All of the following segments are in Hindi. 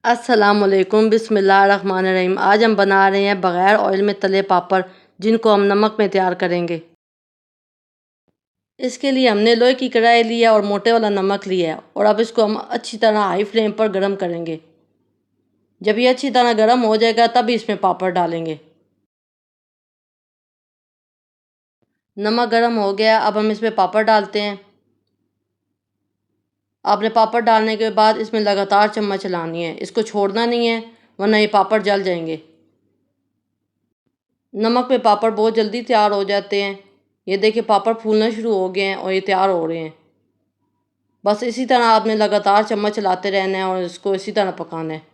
अस्सलामुअलैकुम बिस्मिल्लाहिर्रहमानिर्रहीम। आज हम बना रहे हैं बग़ैर ऑयल में तले पापड़, जिनको हम नमक में तैयार करेंगे। इसके लिए हमने लोहे की कढ़ाई लिया और मोटे वाला नमक लिया है और अब इसको हम अच्छी तरह हाई फ्लेम पर गर्म करेंगे। जब ये अच्छी तरह गर्म हो जाएगा तब इसमें पापड़ डालेंगे। नमक गर्म हो गया, अब हम इसमें पापड़ डालते हैं। आपने पापड़ डालने के बाद इसमें लगातार चम्मच चलानी है, इसको छोड़ना नहीं है वरना ये पापड़ जल जाएंगे। नमक में पापड़ बहुत जल्दी तैयार हो जाते हैं। ये देखिए पापड़ फूलना शुरू हो गए हैं और ये तैयार हो रहे हैं। बस इसी तरह आपने लगातार चम्मच चलाते रहना है और इसको इसी तरह पकाना है।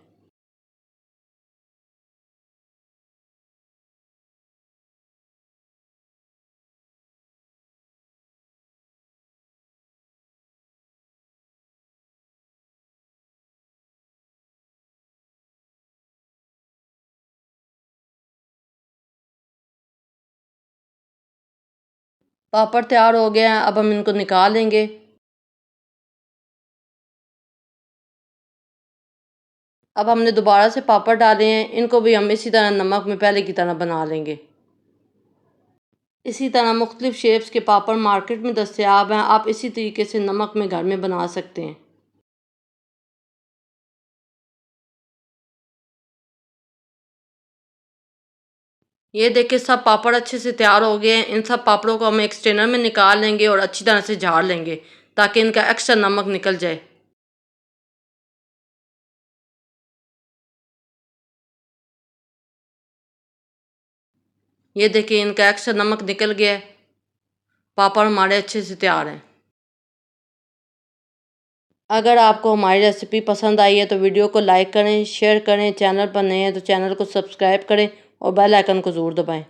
पापड़ तैयार हो गए हैं, अब हम इनको निकाल लेंगे। अब हमने दोबारा से पापड़ डाले हैं, इनको भी हम इसी तरह नमक में पहले की तरह बना लेंगे। इसी तरह मुख्तलिफ शेप्स के पापड़ मार्केट में दस्तयाब हैं, आप इसी तरीके से नमक में घर में बना सकते हैं। ये देखिए सब पापड़ अच्छे से तैयार हो गए हैं। इन सब पापड़ों को हम एक स्ट्रेनर में निकाल लेंगे और अच्छी तरह से झाड़ लेंगे ताकि इनका एक्स्ट्रा नमक निकल जाए। ये देखिए इनका एक्स्ट्रा नमक निकल गया है। पापड़ हमारे अच्छे से तैयार हैं। अगर आपको हमारी रेसिपी पसंद आई है तो वीडियो को लाइक करें, शेयर करें। चैनल पर नए हैं तो चैनल को सब्सक्राइब करें और बेल आइकन को ज़रूर दबाएं।